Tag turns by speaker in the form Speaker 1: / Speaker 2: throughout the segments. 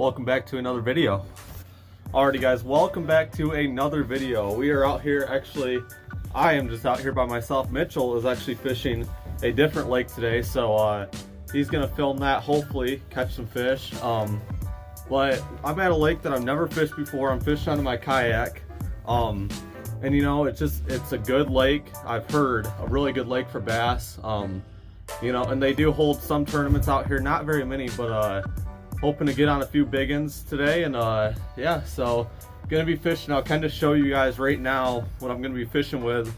Speaker 1: Welcome back to another video. Alrighty guys, welcome back to another video. We are out here, actually, I am just out here by myself. Mitchell is actually fishing a different lake today, so he's gonna film that, hopefully catch some fish. But I'm at a lake that I've never fished before. I'm fishing out of my kayak. And you know, it's a good lake. I've heard a really good lake for bass. You know, and they do hold some tournaments out here, not very many, but hoping to get on a few big ones today. And yeah, so gonna be fishing. I'll kind of show you guys right now what I'm gonna be fishing with.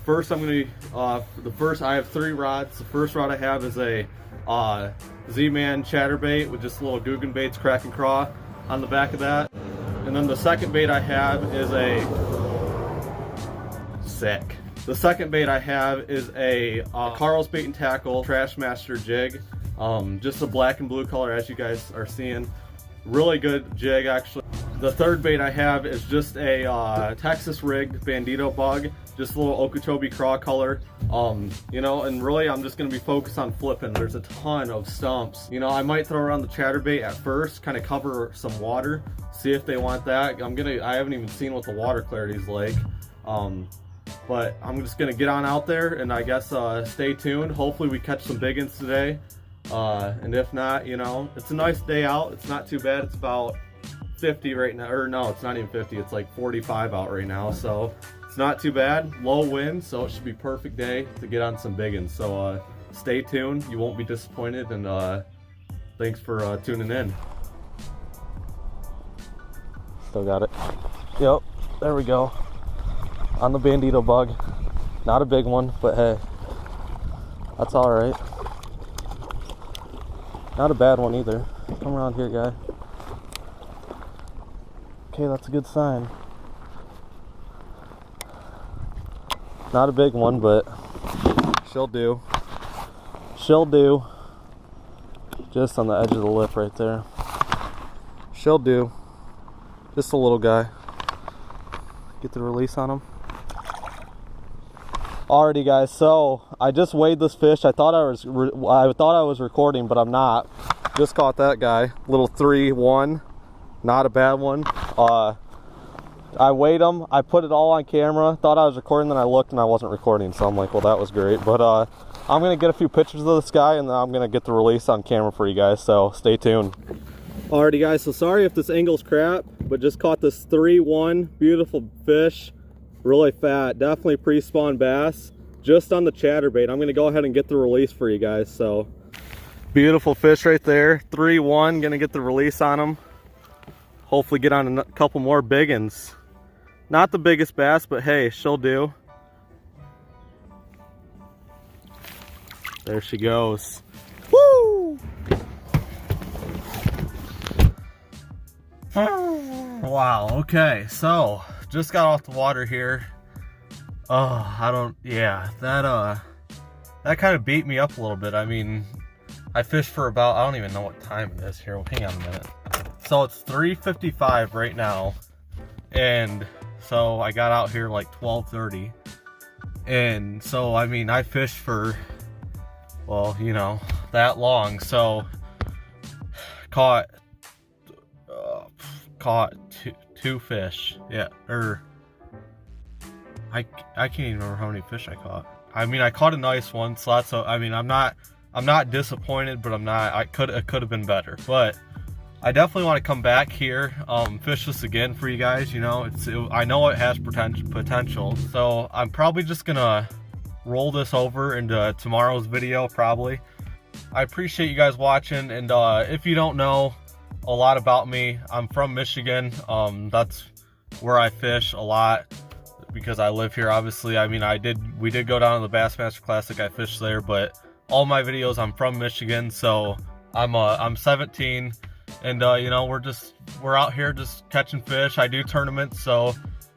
Speaker 1: First, I'm gonna be I have 3 rods. The first rod I have is a Z-Man chatterbait with just little Googan Baits Crack and Craw on the back of that. And then the second bait I have is The second bait I have is a Carl's Bait and Tackle Trashmaster jig. Just a black and blue color, as you guys are seeing. Really good jig, actually. The third bait I have is just a Texas rigged Bandito bug, just a little Okeechobee craw color. You know, and really I'm just gonna be focused on flipping. There's a ton of stumps. You know, I might throw around the chatterbait at first, kind of cover some water, see if they want that. I haven't even seen what the water clarity is like. But I'm just gonna get on out there, and I guess stay tuned. Hopefully we catch some big ones today. And if not, you know, it's a nice day out. It's not too bad. It's about 50 right now, or no, it's not even 50. It's like 45 out right now, so it's not too bad. Low wind, so it should be perfect day to get on some big ones. So stay tuned. You won't be disappointed, and thanks for tuning in. Still got it. Yep, there we go. On the Bandito bug. Not a big one, but hey, that's all right. Not a bad one either. Come around here, guy. Okay, that's a good sign. Not a big one, but she'll do. She'll do. Just on the edge of the lip right there. She'll do. Just a little guy. Get the release on him. Alrighty guys, so I just weighed this fish. I thought I was recording, but I'm not. Just caught that guy, little 3-1, not a bad one. I weighed him, I put it all on camera, thought I was recording, then I looked and I wasn't recording, so I'm like, well, that was great. But I'm gonna get a few pictures of this guy, and then I'm gonna get the release on camera for you guys, so stay tuned. Alrighty guys, so sorry if this angle's crap, but just caught this 3-1, beautiful fish. Really fat, definitely pre-spawn bass, just on the chatterbait. I'm gonna go ahead and get the release for you guys. So beautiful fish right there, 3-1. Gonna get the release on him. Hopefully get on a couple more big ones. Not the biggest bass, but hey, she'll do. There she goes. Woo! Wow. Okay, so just got off the water here. That kind of beat me up a little bit. I mean, I fished for about, I don't even know what time it is here. Well, hang on a minute. So it's 3:55 right now, and so I got out here like 12:30, and so I mean, I fished for, well, you know, that long. So caught two fish. Yeah, or I can't even remember how many fish I caught. I mean, I caught a nice one, so that's I mean, I'm not disappointed, but it could have been better. But I definitely want to come back here, fish this again for you guys. You know, I know it has potential, so I'm probably just gonna roll this over into tomorrow's video probably. I appreciate you guys watching, and if you don't know a lot about me, I'm from Michigan. That's where I fish a lot because I live here, obviously. I mean, we did go down to the Bassmaster Classic. I fished there, but all my videos, I'm from Michigan, so I'm 17, and you know, we're out here just catching fish. I do tournaments, so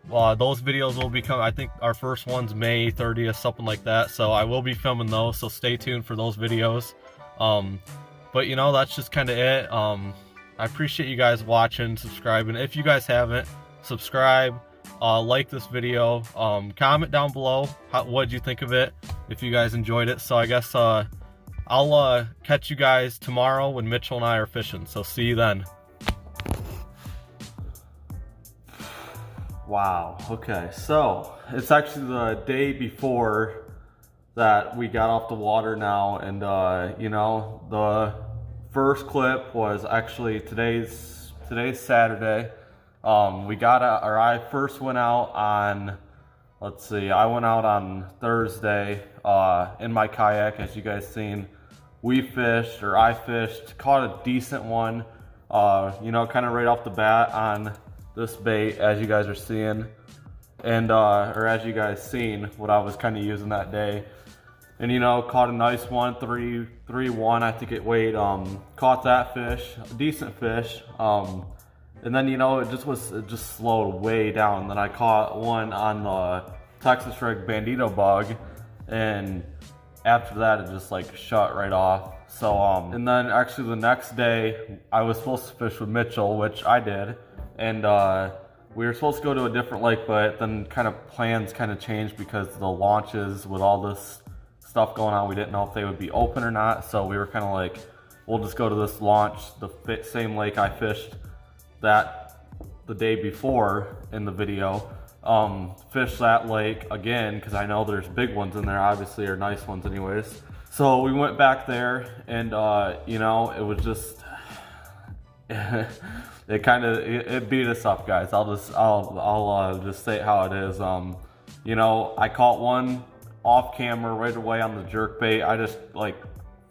Speaker 1: those videos will become, I think our first one's May 30th, something like that. So I will be filming those, so stay tuned for those videos. But you know, that's just kind of it. I appreciate you guys watching, subscribing. If you guys haven't, subscribe, like this video, comment down below what you think of it, if you guys enjoyed it. So I guess I'll catch you guys tomorrow when Mitchell and I are fishing. So see you then. Wow, okay, so it's actually the day before that we got off the water now, and you know, the first clip was actually today's Saturday. We got out, or I first went out on, let's see, I went out on Thursday in my kayak, as you guys seen. We fished, or I fished, caught a decent one, you know, kind of right off the bat on this bait, as you guys are seeing, and or as you guys seen what I was kind of using that day. And you know, caught a nice one, 3.1 I think it weighed. Caught that fish, a decent fish, and then you know, it just slowed way down. And then I caught one on the Texas Rig Bandito bug, and after that it just like shut right off. So and then actually the next day I was supposed to fish with Mitchell, which I did, and we were supposed to go to a different lake, but then kind of plans kind of changed because the launches with all this stuff going on, we didn't know if they would be open or not. So we were kind of like, we'll just go to this launch, the same lake I fished the day before in the video. Fish that lake again because I know there's big ones in there, obviously, or nice ones anyways. So we went back there, and you know, it was just it beat us up, guys. I'll just say it how it is. You know, I caught one off camera right away on the jerkbait. I just like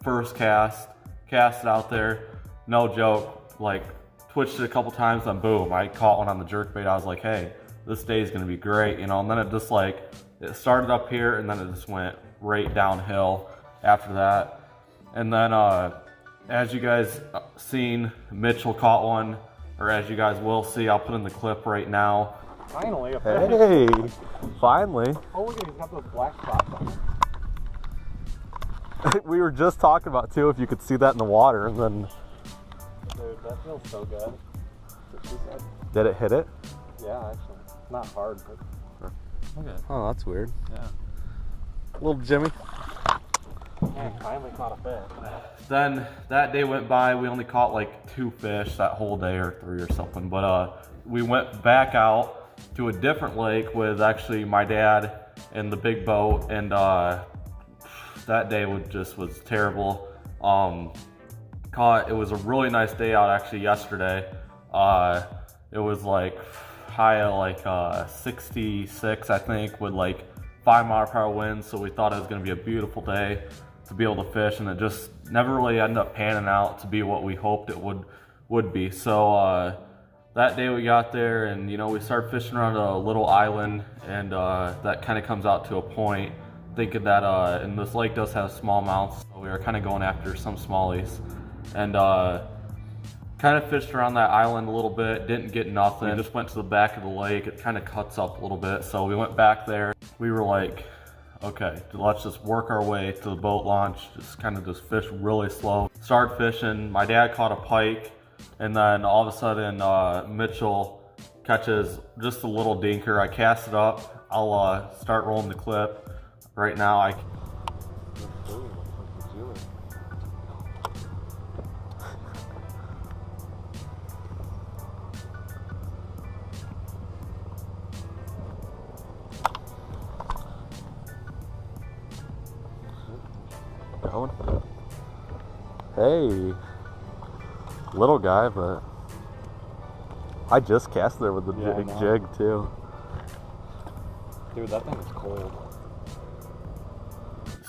Speaker 1: first cast it out there, no joke, like twitched it a couple times, then boom, I caught one on the jerkbait. I was like, hey, this day is gonna be great, you know. And then it just like, it started up here and then it just went right downhill after that. And then as you guys seen, Mitchell caught one, or as you guys will see, I'll put in the clip right now.
Speaker 2: Finally, a fish.
Speaker 1: Hey, finally.
Speaker 2: Oh, look at it, he's got those black spots on it.
Speaker 1: We were just talking about too, if you could see that in the water, and then.
Speaker 2: Dude, that feels so good.
Speaker 1: Did it hit it?
Speaker 2: Yeah, actually. Not hard, but. Okay.
Speaker 1: Oh, that's weird.
Speaker 2: Yeah.
Speaker 1: Little Jimmy.
Speaker 2: Man, finally caught a fish.
Speaker 1: Then that day went by, we only caught like 2 fish that whole day, or 3 or something. But we went back out to a different lake with actually my dad and the big boat, and that day was terrible. It was a really nice day out actually yesterday. It was like high of like 66 I think, with like 5-mile-per-hour winds, so we thought it was going to be a beautiful day to be able to fish, and it just never really ended up panning out to be what we hoped it would be. So that day we got there, and you know, we started fishing around a little island, and that kind of comes out to a point, thinking that and this lake does have smallmouths, so we were kind of going after some smallies, and kind of fished around that island a little bit, didn't get nothing. We just went to the back of the lake. It kind of cuts up a little bit, so we went back there. We were like, okay, let's just work our way to the boat launch, just fish really slow. Started fishing, my dad caught a pike, and then all of a sudden Mitchell catches just a little dinker. I cast it up. I'll start rolling the clip right now. Going. Hey, little guy, but I just cast there with the big jig too.
Speaker 2: Dude, that thing is cold.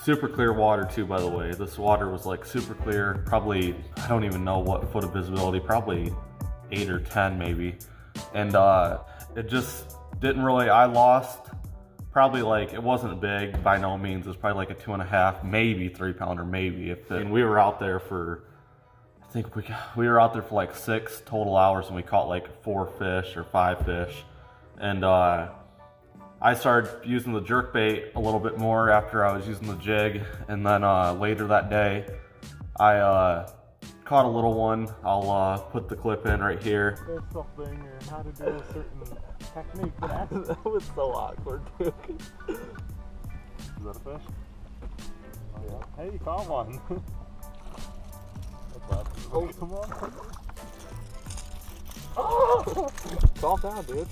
Speaker 1: Super clear water too, by the way. This water was like super clear, probably, I don't even know what foot of visibility, probably 8 or 10 maybe. And it just didn't really, I lost probably, like, it wasn't big by no means. It was probably like a 2.5, maybe 3-pounder, maybe. And we were out there for, I think we were out there for like 6 total hours, and we caught like 4 fish or 5 fish. And I started using the jerkbait a little bit more after I was using the jig, and then later that day I caught a little one. I'll put the clip in right here.
Speaker 2: There's something and how to do a certain technique. That was so awkward, dude. Is that a fish? Oh yeah. Hey, you caught one. What's up? Oh, come on. Oh! It's all down, dude.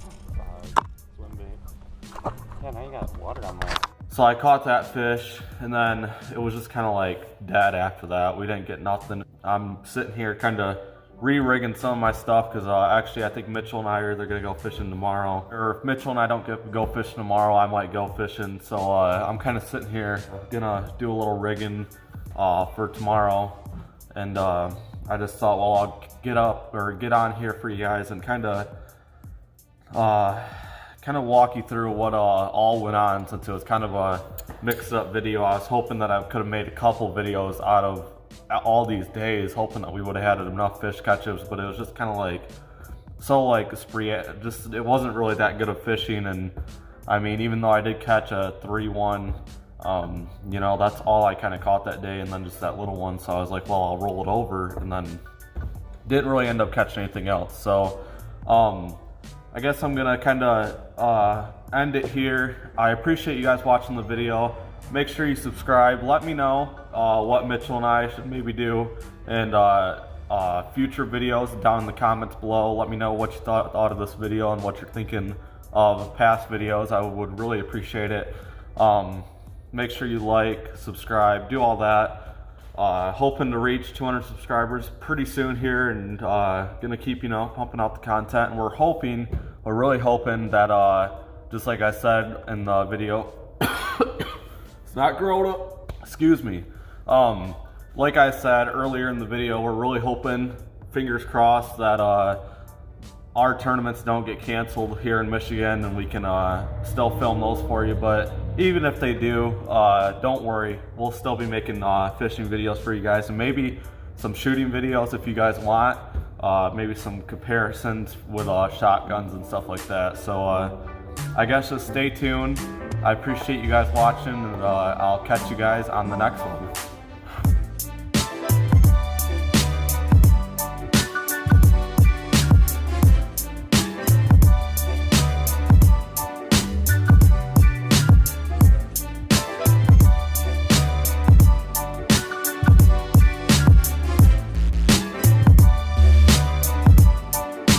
Speaker 2: Yeah, now you got water on there.
Speaker 1: So I caught that fish, and then it was just kind of like dead after that. We didn't get nothing. I'm sitting here kind of re-rigging some of my stuff because actually I think Mitchell and I are either gonna go fishing tomorrow, or if Mitchell and I don't go fishing tomorrow, I might go fishing. So I'm kind of sitting here gonna do a little rigging for tomorrow, and I just thought, well, I'll get on here for you guys and kind of walk you through what all went on, since it was kind of a mixed up video. I was hoping that I could have made a couple videos out of all these days, hoping that we would have had enough fish catches, but it was just kind of like just it wasn't really that good of fishing. And I mean, even though I did catch a 3-1, you know, that's all I kind of caught that day, and then just that little one. So I was like, well, I'll roll it over, and then didn't really end up catching anything else. So I guess I'm gonna kind of end it here. I appreciate you guys watching the video. Make sure you subscribe. Let me know what Mitchell and I should maybe do in future videos down in the comments below. Let me know what you thought of this video and what you're thinking of past videos. I would really appreciate it. Make sure you like, subscribe, do all that. Hoping to reach 200 subscribers pretty soon here, and gonna keep, you know, pumping out the content. And we're really hoping that just like I said in the video, it's not grown up, excuse me. Like I said earlier in the video, we're really hoping, fingers crossed, that our tournaments don't get canceled here in Michigan, and we can still film those for you. But even if they do, don't worry, we'll still be making fishing videos for you guys, and maybe some shooting videos if you guys want. Maybe some comparisons with shotguns and stuff like that. So I guess just stay tuned. I appreciate you guys watching, and I'll catch you guys on the next one.